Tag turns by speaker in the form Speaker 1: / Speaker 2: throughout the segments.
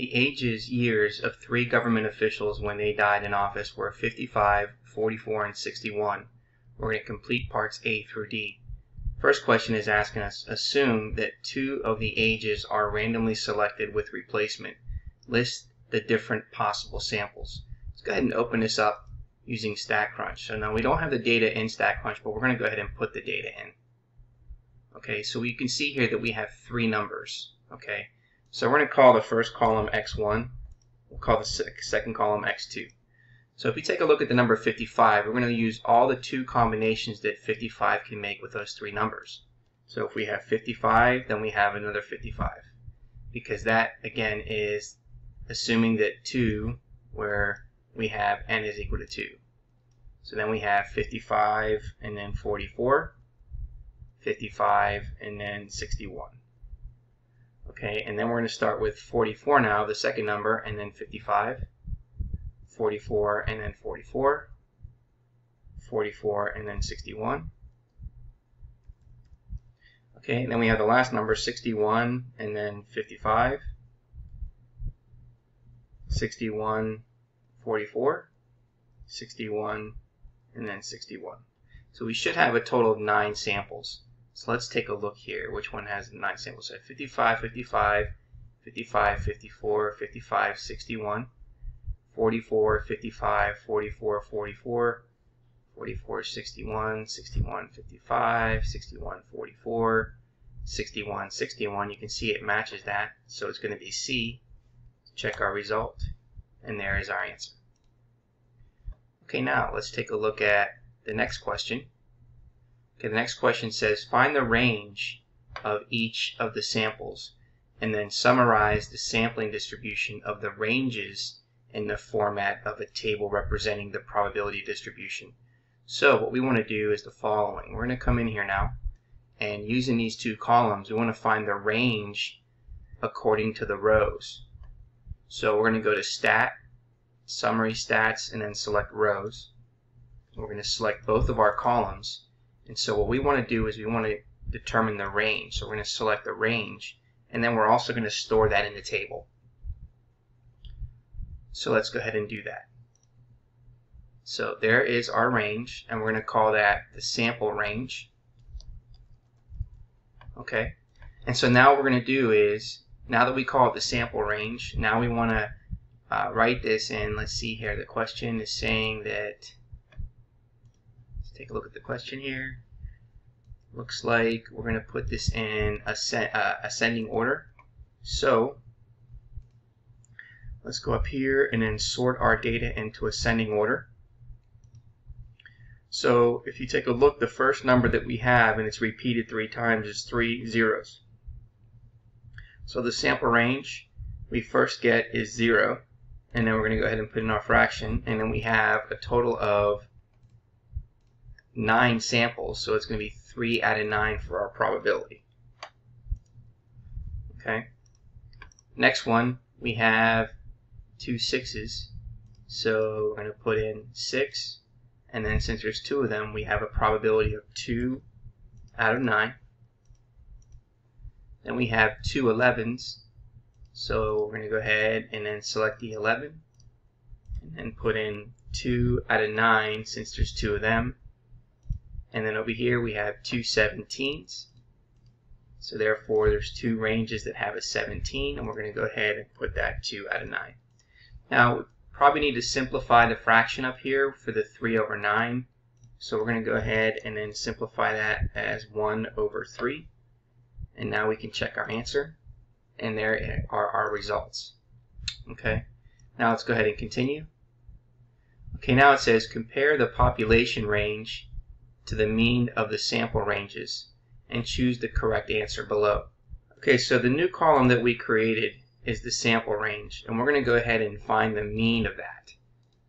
Speaker 1: The ages, years of 3 government officials when they died in office were 55, 44, and 61. We're going to complete parts A through D. First question is asking us, assume that 2 of the ages are randomly selected with replacement. List the different possible samples. Let's go ahead and open this up using StatCrunch. So now we don't have the data in StatCrunch, but we're going to go ahead and put the data in. Okay, so you can see here that we have 3 numbers. Okay, so we're going to call the first column x1. We'll call the second column x2. So if we take a look at the number 55, we're going to use all the 2 combinations that 55 can make with those 3 numbers. So if we have 55, then we have another 55. Because that, again, is assuming that 2 where we have n is equal to 2. So then we have 55 and then 44, 55 and then 61. Okay, and then we're going to start with 44 now, the second number, and then 55, 44 and then 44, 44 and then 61. Okay, and then we have the last number, 61 and then 55, 61, 44, 61, and then 61. So we should have a total of 9 samples. So let's take a look here. Which one has 9 samples? So 55, 55, 55, 54, 55, 61, 44, 55, 44, 44, 44, 61, 61, 55, 61, 44, 61, 61. You can see it matches that. So it's going to be C. Check our result. And there is our answer. Okay, now let's take a look at the next question. Okay, the next question says, find the range of each of the samples and then summarize the sampling distribution of the ranges in the format of a table representing the probability distribution. So what we want to do is the following. We're going to come in here now, and using these 2 columns, we want to find the range according to the rows. So we're going to go to Stat, Summary Stats, and then select Rows. We're going to select both of our columns. And so what we want to do is we want to determine the range. So we're going to select the range, and then we're also going to store that in the table. So let's go ahead and do that. So there is our range, and we're going to call that the sample range. Okay, and so now what we're going to do is, now that we call it the sample range, now we want to write this in. Let's see here, the question is saying that, let's take a look at the question here. Looks like we're going to put this in ascending order. So let's go up here and then sort our data into ascending order. So if you take a look, the first number that we have, and it's repeated 3 times, is 3 zeros. So the sample range we first get is 0, and then we're going to go ahead and put in our fraction, and then we have a total of 9 samples, so it's going to be 3 out of 9 for our probability. Okay. Next one, we have 2 6s, so we're going to put in 6, and then since there's 2 of them, we have a probability of 2 out of 9. Then we have 2 11s, so we're going to go ahead and then select the 11, and then put in 2 out of 9 since there's 2 of them. And then over here we have 2 17s, so therefore there's 2 ranges that have a 17, and we're going to go ahead and put that 2 out of 9. Now we probably need to simplify the fraction up here for the 3 over 9, so we're going to go ahead and then simplify that as 1 over 3, and now we can check our answer, and there are our results. Okay, now let's go ahead and continue. Okay, now it says compare the population range to the mean of the sample ranges and choose the correct answer below. Okay, so the new column that we created is the sample range, and we're going to go ahead and find the mean of that.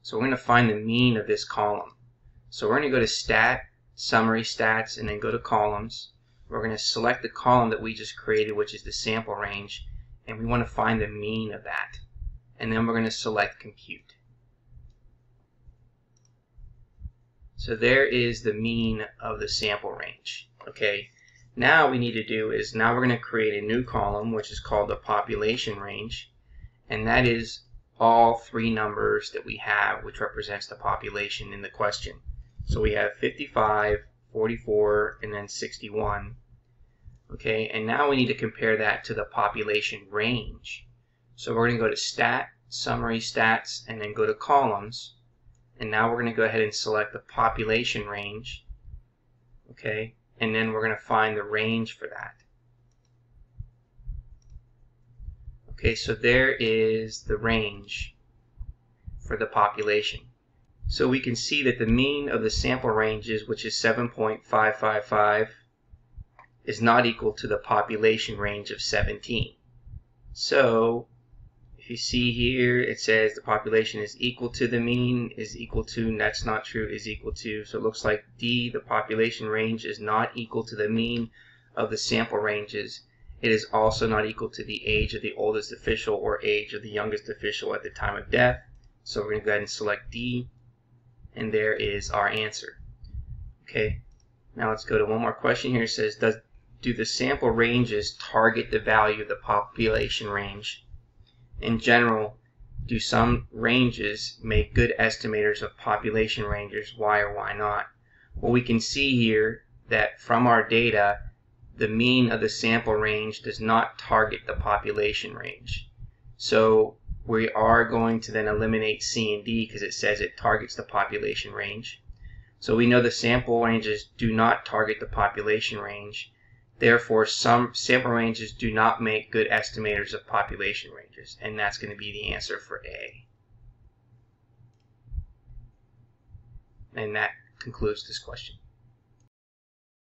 Speaker 1: So we're going to find the mean of this column. So we're going to go to Stat, Summary Stats, and then go to Columns. We're going to select the column that we just created, which is the sample range, and we want to find the mean of that. And then we're going to select Compute. So there is the mean of the sample range. Okay, now what we need to do is, now we're going to create a new column which is called the population range, and that is all three numbers that we have, which represents the population in the question. So we have 55, 44, and then 61. Okay, and now we need to compare that to the population range. So we're going to go to Stat, Summary Stats, and then go to Columns. And now we're going to go ahead and select the population range. Okay, and then we're going to find the range for that. Okay, so there is the range for the population. So we can see that the mean of the sample ranges, which is 7.555, is not equal to the population range of 17. So if you see here, it says the population is equal to the mean, is equal to, and that's not true, is equal to. So it looks like D, the population range, is not equal to the mean of the sample ranges. It is also not equal to the age of the oldest official or age of the youngest official at the time of death. So we're going to go ahead and select D, and there is our answer. Okay, now let's go to one more question here. It says, do the sample ranges target the value of the population range? In general, do some ranges make good estimators of population ranges? Why or why not? Well, we can see here that from our data, the mean of the sample range does not target the population range. So we are going to then eliminate C and D because it says it targets the population range. So we know the sample ranges do not target the population range. Therefore, some sample ranges do not make good estimators of population ranges, and that's going to be the answer for A. And that concludes this question.